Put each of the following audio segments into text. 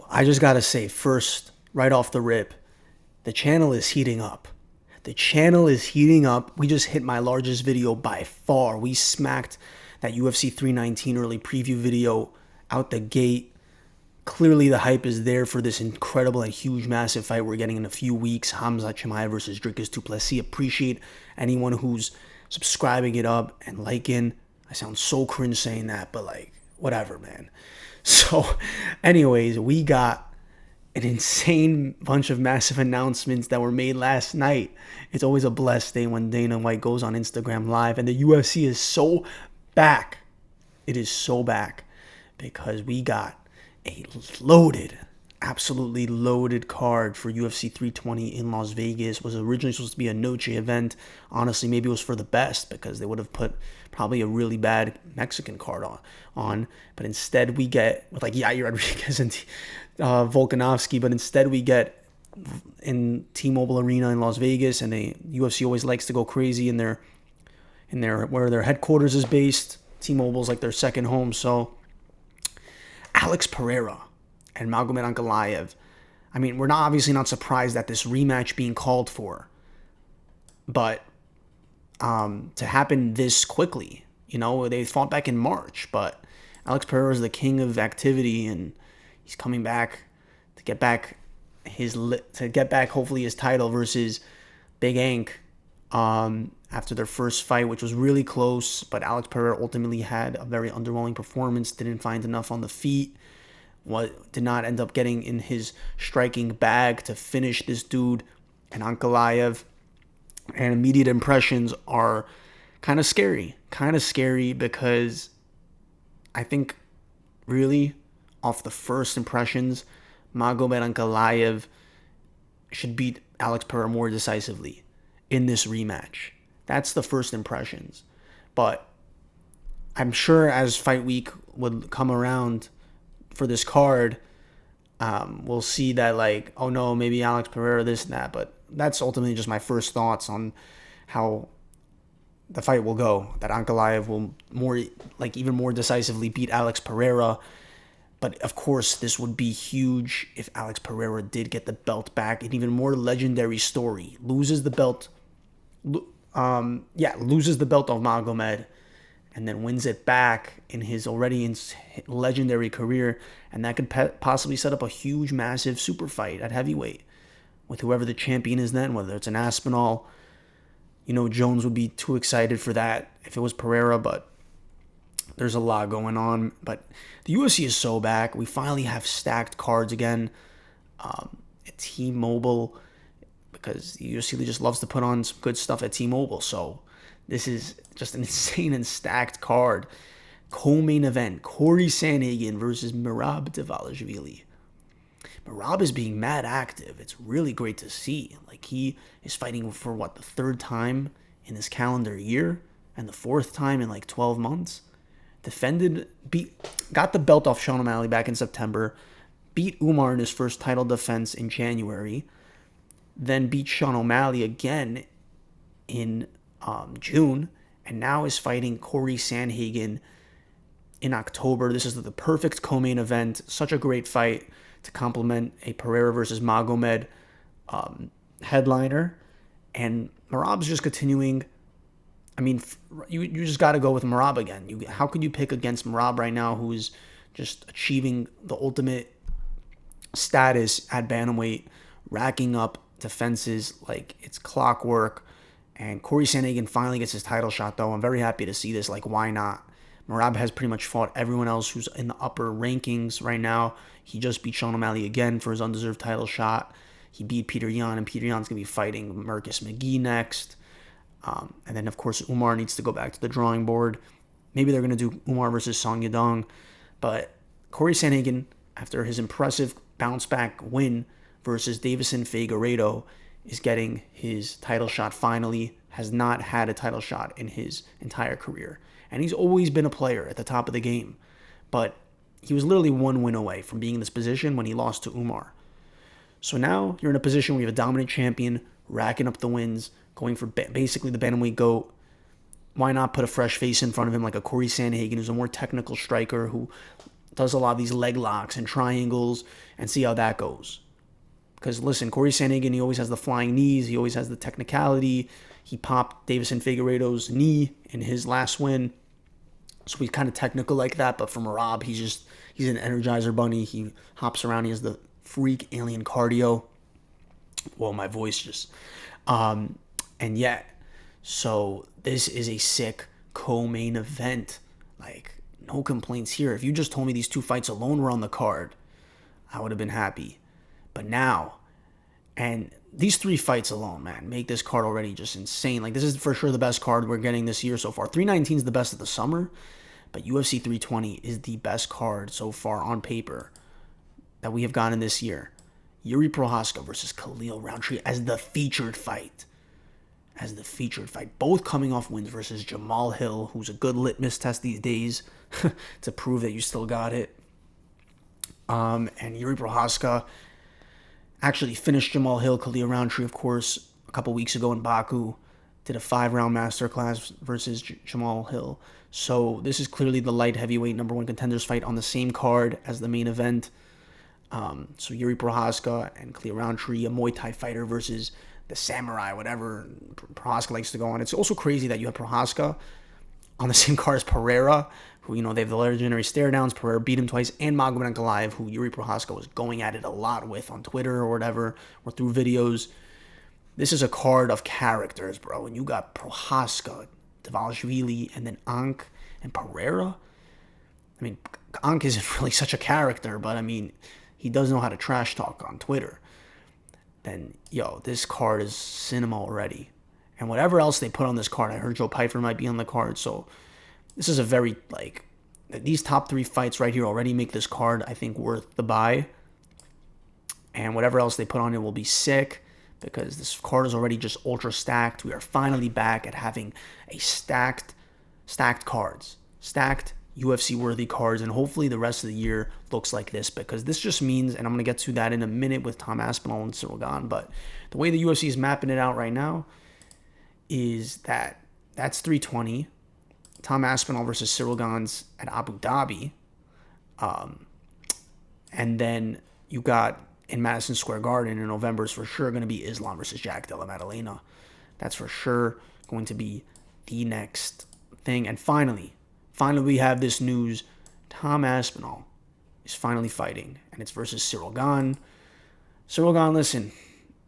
Yo, I just gotta say, first, right off the rip, the channel is heating up. The channel is heating up. We just hit my largest video by far. We smacked that UFC 319 early preview video out the gate. Clearly, the hype is there for this incredible and huge, massive fight we're getting in a few weeks. Hamza Chimaev versus Dricus du Plessis. Appreciate anyone who's subscribing it up and liking. I sound so cringe saying that, but like, whatever, man. So, anyways, we got an insane bunch of massive announcements that were made last night. It's always a blessed day when Dana White goes on Instagram Live, and the UFC is so back. It is so back because we got a loaded, absolutely loaded card for UFC 320 in Las Vegas. It was originally supposed to be a Noche event. Honestly, maybe it was for the best because they would have put probably a really bad Mexican card on. But instead we get, with like Yair Rodriguez and Volkanovski, but instead we get in T-Mobile Arena in Las Vegas, and the UFC always likes to go crazy in their where their headquarters is based. T-Mobile's like their second home, so Alex Pereira and Magomed Ankalaev. I mean, we're obviously not surprised at this rematch being called for, but to happen this quickly, they fought back in March, but Alex Pereira is the king of activity, and he's coming back to get back hopefully his title versus Big Ank after their first fight, which was really close, but Alex Pereira ultimately had a very underwhelming performance, didn't find enough on the feet, did not end up getting in his striking bag to finish this dude. And Ankalaev, and immediate impressions are kind of scary because I think really off the first impressions, Magomed Ankalaev should beat Alex Pereira more decisively in this rematch. That's the first impressions. But I'm sure as fight week would come around for this card, we'll see that like, oh no, maybe Alex Pereira, this and that. But that's ultimately just my first thoughts on how the fight will go. That Ankalaev will even more decisively beat Alex Pereira. But of course, this would be huge if Alex Pereira did get the belt back. An even more legendary story. Loses the belt of Magomed, and then wins it back in his already legendary career. And that could possibly set up a huge, massive super fight at heavyweight with whoever the champion is then, whether it's an Aspinall. Jones would be too excited for that if it was Pereira, but there's a lot going on. But the UFC is so back. We finally have stacked cards again at T-Mobile, because the UFC just loves to put on some good stuff at T-Mobile. So this is just an insane and stacked card. Co-main event, Cory Sandhagen versus Merab Dvalishvili. Merab is being mad active. It's really great to see. Like, he is fighting for the third time in this calendar year and the fourth time in like 12 months. Got the belt off Sean O'Malley back in September, beat Umar in his first title defense in January, then beat Sean O'Malley again in June, and now is fighting Cory Sandhagen in October. This is the perfect co-main event. Such a great fight to complement a Pereira versus Magomed headliner. And Merab's just continuing. I mean, you just got to go with Merab again. How could you pick against Merab right now, who is just achieving the ultimate status at bantamweight, racking up defenses like it's clockwork? And Cory Sandhagen finally gets his title shot, though. I'm very happy to see this. Like, why not? Merab has pretty much fought everyone else who's in the upper rankings right now. He just beat Sean O'Malley again for his undeserved title shot. He beat Peter Yan, and Peter Yan's going to be fighting Marcus McGee next. And then, of course, Umar needs to go back to the drawing board. Maybe they're going to do Umar versus Song Yadong. But Cory Sandhagen, after his impressive bounce-back win versus Davison Figueiredo, is getting his title shot finally. Has not had a title shot in his entire career. And he's always been a player at the top of the game. But he was literally one win away from being in this position when he lost to Umar. So now you're in a position where you have a dominant champion, racking up the wins, going for basically the bantamweight GOAT. Why not put a fresh face in front of him like a Cory Sandhagen, who's a more technical striker, who does a lot of these leg locks and triangles, and see how that goes. Because listen, Cory Sandhagen, he always has the flying knees. He always has the technicality. He popped Davison Figueiredo's knee in his last win. So he's kind of technical like that. But for Merab, he's an Energizer bunny. He hops around. He has the freak alien cardio. Well, my voice just... and yeah, so this is a sick co-main event. Like, no complaints here. If you just told me these two fights alone were on the card, I would have been happy. But now, and these three fights alone, man, make this card already just insane. Like, this is for sure the best card we're getting this year so far. 319 is the best of the summer, but UFC 320 is the best card so far on paper that we have gotten this year. Jiri Prochazka versus Khalil Roundtree as the featured fight. Both coming off wins versus Jamal Hill, who's a good litmus test these days to prove that you still got it. And Jiri Prochazka actually finished Jamal Hill. Khalil Roundtree, of course, a couple weeks ago in Baku, did a 5-round masterclass versus Jamal Hill. So this is clearly the light heavyweight number one contenders fight on the same card as the main event. So Jiri Prochazka and Khalil Roundtree, a Muay Thai fighter versus the samurai, whatever Prochazka likes to go on. It's also crazy that you have Prochazka on the same card as Pereira, who, you know, they have the legendary stare downs. Pereira beat him twice, and Magomed Ankalaev, who Jiri Prochazka was going at it a lot with on Twitter or whatever, or through videos. This is a card of characters, bro. And you got Prochazka, Dvalishvili, and then Ank and Pereira. I mean, Ank isn't really such a character, but I mean, he does know how to trash talk on Twitter. Then, yo, this card is cinema already. And whatever else they put on this card, I heard Joe Pyfer might be on the card, so this is a very, like, these top three fights right here already make this card, I think, worth the buy. And whatever else they put on it will be sick, because this card is already just ultra stacked. We are finally back at having a stacked cards. Stacked UFC-worthy cards, and hopefully the rest of the year looks like this, because this just means, and I'm going to get to that in a minute with Tom Aspinall and Ciryl Gane, but the way the UFC is mapping it out right now is that that's 320, Tom Aspinall versus Ciryl Gane's at Abu Dhabi, and then you got in Madison Square Garden in November is for sure going to be Islam versus Jack Della Maddalena. That's for sure going to be the next thing. And finally we have this news. Tom Aspinall is finally fighting, and it's versus Ciryl Gane. Ciryl Gane, listen,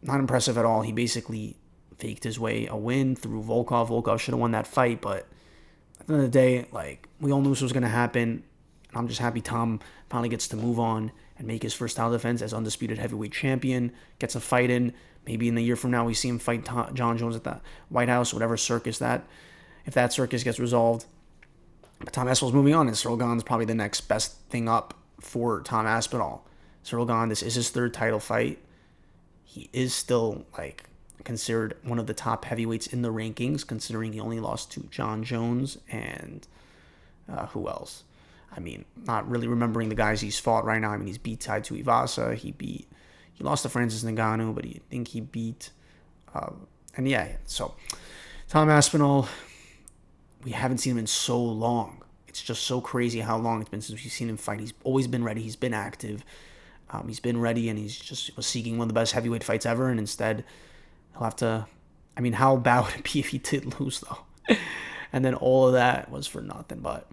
not impressive at all. He basically faked his way a win through Volkov. Volkov should have won that fight, but at the end of the day, like, we all knew this was going to happen. And I'm just happy Tom finally gets to move on and make his first title defense as undisputed heavyweight champion, gets a fight in. Maybe in the year from now we see him fight John Jones at the White House, whatever circus that, if that circus gets resolved. But Tom Aspinall's moving on, and Ciryl Gane's probably the next best thing up for Tom Aspinall. Ciryl Gane, this is his third title fight. He is still, like, considered one of the top heavyweights in the rankings, considering he only lost to John Jones and who else? I mean, not really remembering the guys he's fought right now. I mean, he's beat Tai Tuivasa. He lost to Francis Ngannou, but I think he beat, and yeah, so Tom Aspinall, we haven't seen him in so long. It's just so crazy how long it's been since we've seen him fight. He's always been ready. He's been active. He's been ready, and he's just was seeking one of the best heavyweight fights ever, and instead he'll have to, I mean, how bad would it be if he did lose, though? And then all of that was for nothing. But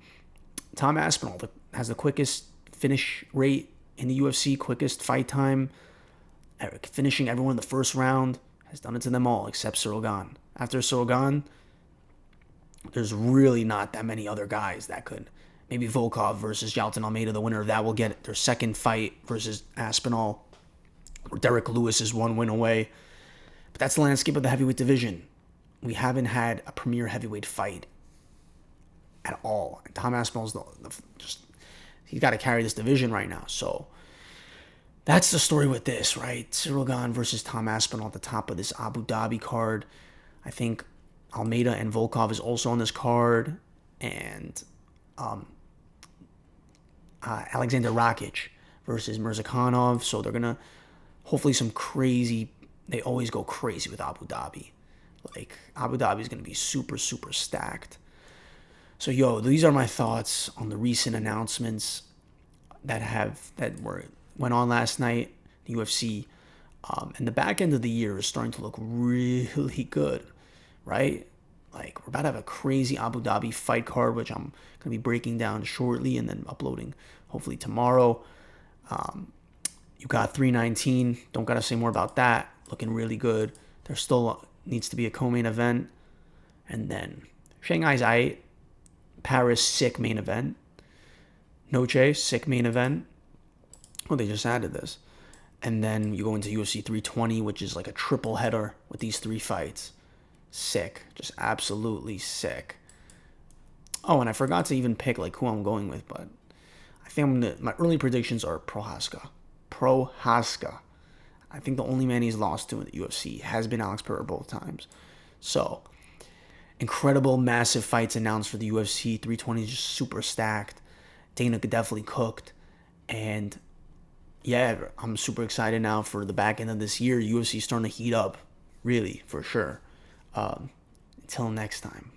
Tom Aspinall has the quickest finish rate in the UFC, quickest fight time, finishing everyone in the first round, has done it to them all except Ciryl Gane. After Ciryl Gane, there's really not that many other guys that could. Maybe Volkov versus Jalton Almeida, the winner of that will get their second fight versus Aspinall. Derek Lewis is one win away. But that's the landscape of the heavyweight division. We haven't had a premier heavyweight fight at all. And Tom Aspinall's he's got to carry this division right now. So that's the story with this, right? Ciryl Gane versus Tom Aspinall at the top of this Abu Dhabi card. I think Almeida and Volkov is also on this card, and Alexander Rakic versus Mirzakhanov. So they're gonna hopefully some crazy. They always go crazy with Abu Dhabi. Like, Abu Dhabi is gonna be super, super stacked. So, these are my thoughts on the recent announcements. that went on last night, the UFC, and the back end of the year is starting to look really good, right? Like, we're about to have a crazy Abu Dhabi fight card, which I'm going to be breaking down shortly and then uploading hopefully tomorrow. You got 319. Don't got to say more about that. Looking really good. There still needs to be a co-main event. And then Shanghai's aight. Paris, sick main event. Noche, sick main event. Oh, they just added this. And then you go into UFC 320, which is like a triple header with these 3 fights. Sick. Just absolutely sick. Oh, and I forgot to even pick like who I'm going with, but I think my early predictions are Prochazka. I think the only man he's lost to in the UFC has been Alex Pereira both times. So, incredible, massive fights announced for the UFC. 320 is just super stacked. Dana definitely cooked. And yeah, I'm super excited now for the back end of this year. UFC starting to heat up, really, for sure. Until next time.